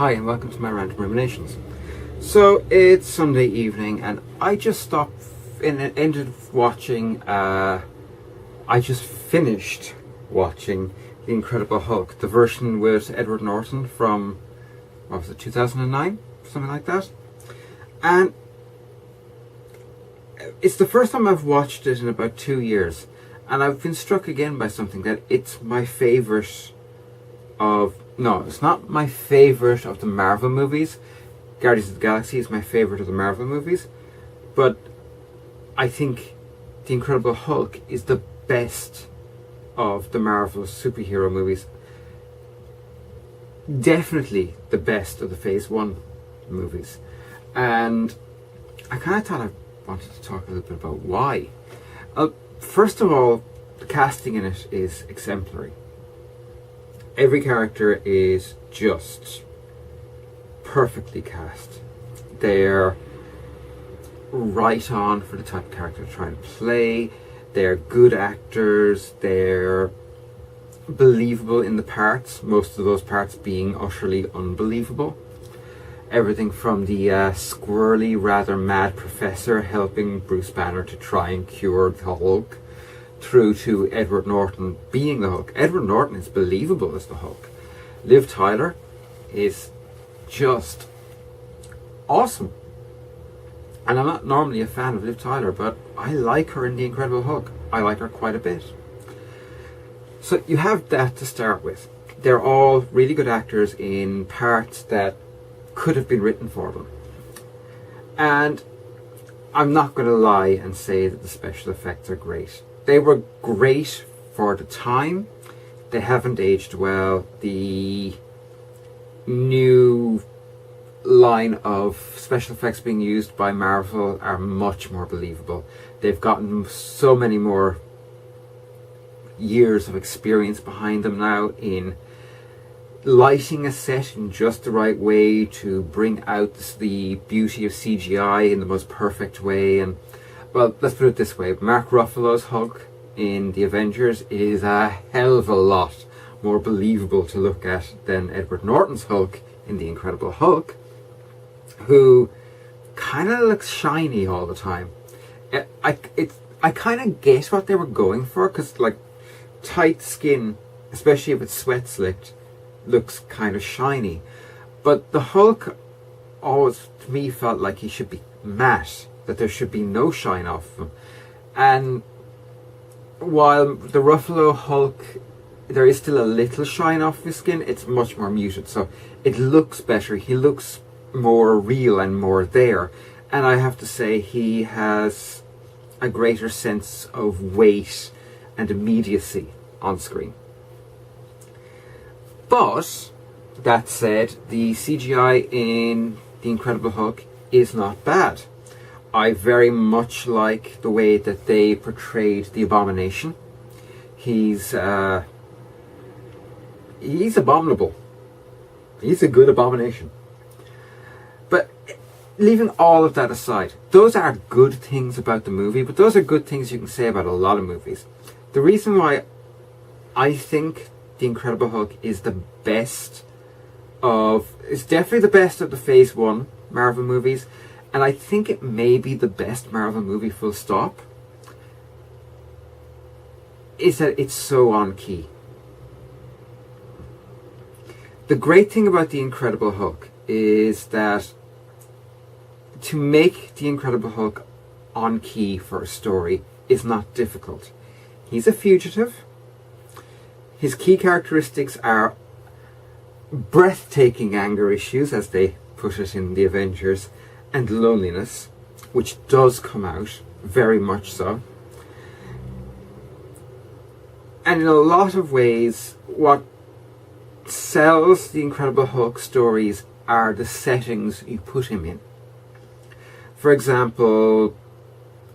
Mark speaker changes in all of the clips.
Speaker 1: Hi and welcome to my random ruminations. So it's Sunday evening and I just stopped and ended watching, I just finished watching The Incredible Hulk, the version with Edward Norton from, what was it, 2009? Something like that. And it's the first time I've watched it in about 2 years. And I've been struck again by something that it's my favourite of... No, it's not my favourite of the Marvel movies. Guardians of the Galaxy is my favourite of the Marvel movies. But I think The Incredible Hulk is the best of the Marvel superhero movies. Definitely the best of the Phase 1 movies. And I kind of thought I wanted to talk a little bit about why. First of all, the casting in it is exemplary. Every character is just perfectly cast. They're right on for the type of character they're trying to play. They're good actors. They're believable in the parts, most of those parts being utterly unbelievable. Everything from the squirrely, rather mad professor helping Bruce Banner to try and cure the Hulk, through to Edward Norton being the Hulk. Edward Norton is believable as the Hulk. Liv Tyler is just awesome. And I'm not normally a fan of Liv Tyler, but I like her in The Incredible Hulk. I like her quite a bit. So you have that to start with. They're all really good actors in parts that could have been written for them. And I'm not going to lie and say that the special effects are great. They were great for the time. They haven't aged well. The new line of special effects being used by Marvel are much more believable. They've gotten so many more years of experience behind them now in lighting a set in just the right way to bring out the beauty of CGI in the most perfect way. And well, let's put it this way, Mark Ruffalo's Hulk in The Avengers is a hell of a lot more believable to look at than Edward Norton's Hulk in The Incredible Hulk, who kind of looks shiny all the time. I kind of get what they were going for, because like tight skin, especially if it's sweat slicked, looks kind of shiny. But the Hulk always, to me, felt like he should be matte, that there should be no shine off him. And while the Ruffalo Hulk, there is still a little shine off his skin, it's much more muted, so it looks better. He looks more real and more there. And I have to say, he has a greater sense of weight and immediacy on screen. But that said, the CGI in The Incredible Hulk is not bad. I very much like the way that they portrayed the Abomination. He's abominable. He's a good abomination. But leaving all of that aside, those are good things about the movie, but those are good things you can say about a lot of movies. The reason why I think The Incredible Hulk is the best of... It's definitely the best of the Phase 1 Marvel movies, and I think it may be the best Marvel movie full stop, is that it's so on key. The great thing about The Incredible Hulk is that to make The Incredible Hulk on key for a story is not difficult. He's a fugitive. His key characteristics are breathtaking anger issues, as they put it in The Avengers, and loneliness, which does come out, very much so. And in a lot of ways, what sells the Incredible Hulk stories are the settings you put him in. For example,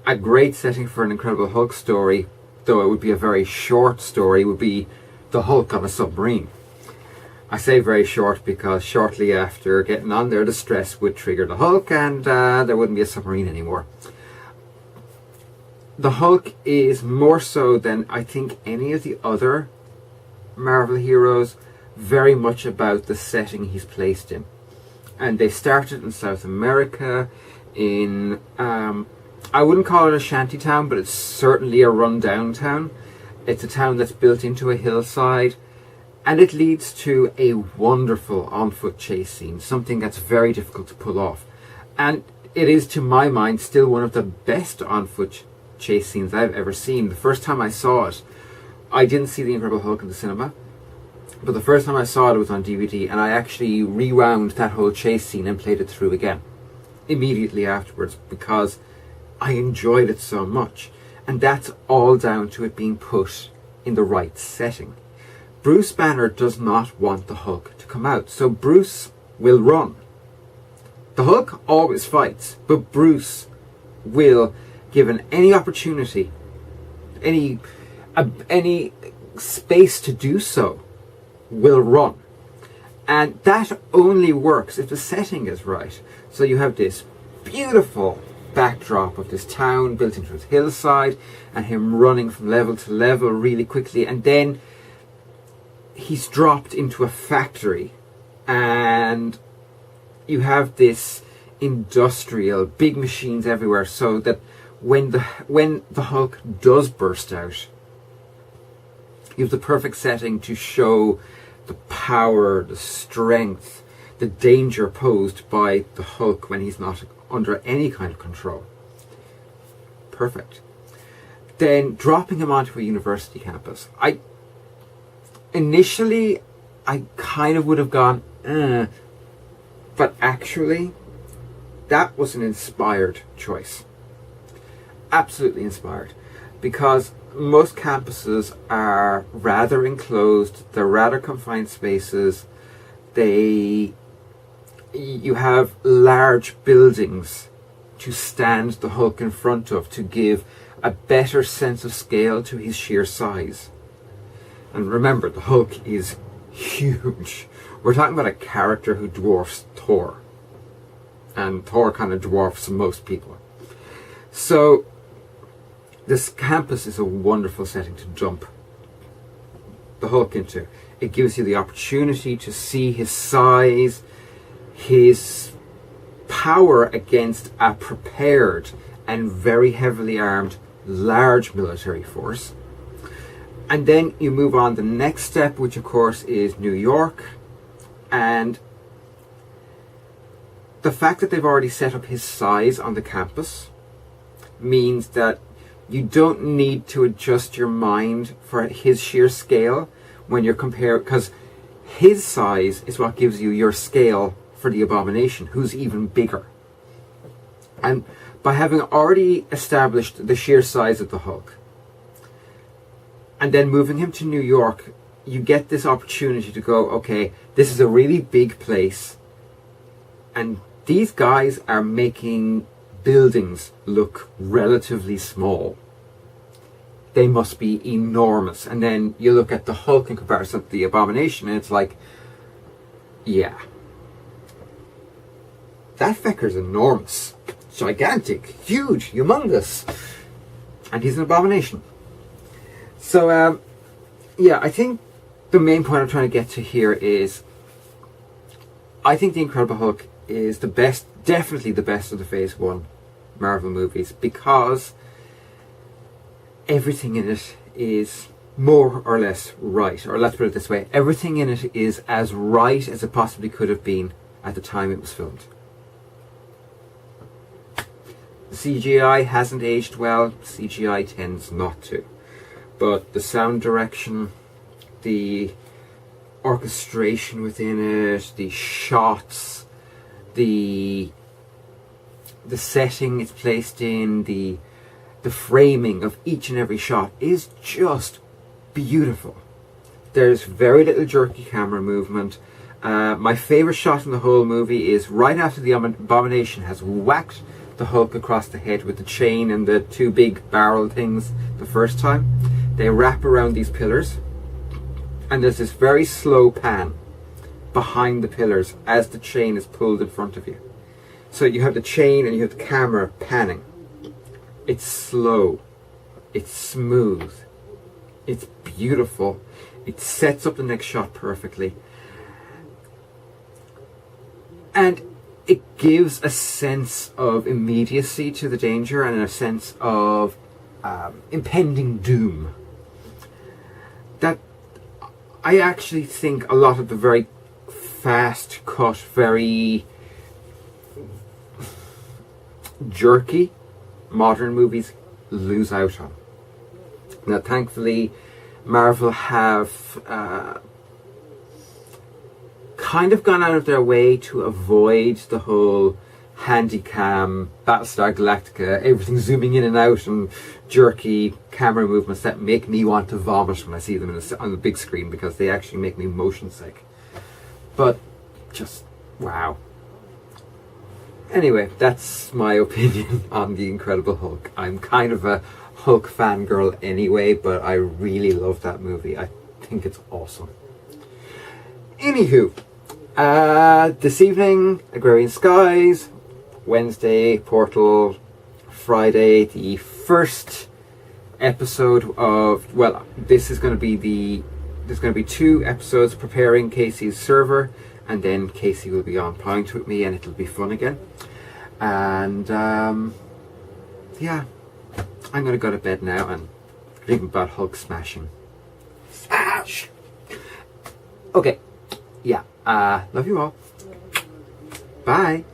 Speaker 1: a great setting for an Incredible Hulk story, though it would be a very short story, would be the Hulk on a submarine. I say very short because shortly after getting on there, the stress would trigger the Hulk and there wouldn't be a submarine anymore. The Hulk is more so than I think any of the other Marvel heroes very much about the setting he's placed in. And they started in South America in, I wouldn't call it a shanty town, but it's certainly a rundown town. It's a town that's built into a hillside, and it leads to a wonderful on-foot chase scene, something that's very difficult to pull off. And it is, to my mind, still one of the best on-foot chase scenes I've ever seen. The first time I saw it, I didn't see The Incredible Hulk in the cinema, but the first time I saw it was on DVD, and I actually rewound that whole chase scene and played it through again immediately afterwards because I enjoyed it so much. And that's all down to it being put in the right setting. Bruce Banner does not want the Hulk to come out, so Bruce will run. The Hulk always fights, but Bruce will, given any opportunity, any space to do so, will run. And that only works if the setting is right. So you have this beautiful backdrop of this town built into its hillside, and him running from level to level really quickly, and then he's dropped into a factory, and you have this industrial, big machines everywhere, so that when the Hulk does burst out, you have the perfect setting to show the power, the strength, the danger posed by the Hulk when he's not under any kind of control. Perfect. Then dropping him onto a university campus. Initially I kind of would have gone, but actually that was an inspired choice. Absolutely inspired. Because most campuses are rather enclosed, they're rather confined spaces, you have large buildings to stand the Hulk in front of to give a better sense of scale to his sheer size. And remember, the Hulk is huge. We're talking about a character who dwarfs Thor. And Thor kind of dwarfs most people. So this campus is a wonderful setting to dump the Hulk into. It gives you the opportunity to see his size, his power against a prepared and very heavily armed large military force. And then you move on the next step, which of course is New York. And the fact that they've already set up his size on the campus means that you don't need to adjust your mind for his sheer scale when you're comparing, because his size is what gives you your scale for the Abomination, who's even bigger. And by having already established the sheer size of the Hulk, and then moving him to New York, you get this opportunity to go, okay, this is a really big place, and these guys are making buildings look relatively small. They must be enormous. And then you look at the Hulk in comparison to the Abomination, and it's like, yeah, that fecker's enormous, gigantic, huge, humongous, and he's an Abomination. So yeah, I think the main point I'm trying to get to here is, I think The Incredible Hulk is the best, definitely the best of the Phase 1 Marvel movies, because everything in it is more or less right. Or let's put it this way, everything in it is as right as it possibly could have been at the time it was filmed. The CGI hasn't aged well. CGI tends not to. But the sound direction, the orchestration within it, the shots, the setting it's placed in, the framing of each and every shot is just beautiful. There's very little jerky camera movement. My favourite shot in the whole movie is right after the Abomination has whacked the Hulk across the head with the chain and the two big barrel things the first time. They wrap around these pillars, and there's this very slow pan behind the pillars as the chain is pulled in front of you. So you have the chain and you have the camera panning. It's slow, it's smooth, it's beautiful, it sets up the next shot perfectly. And it gives a sense of immediacy to the danger and a sense of impending doom. That I actually think a lot of the very fast cut, very jerky modern movies lose out on. Now, thankfully, Marvel have kind of gone out of their way to avoid the whole handy-cam, Battlestar Galactica, everything zooming in and out and jerky camera movements that make me want to vomit when I see them on the big screen, because they actually make me motion sick. But just wow. Anyway, that's my opinion on The Incredible Hulk. I'm kind of a Hulk fangirl anyway, but I really love that movie. I think it's awesome. Anywho, this evening, Agrarian Skies, Wednesday, Portal, Friday, the first episode of, well, this is going to be there's going to be 2 episodes preparing Casey's server, and then Casey will be on Point with me, and it'll be fun again. And yeah, I'm going to go to bed now and dream about Hulk smashing. Smash! Okay, yeah, love you all. Bye.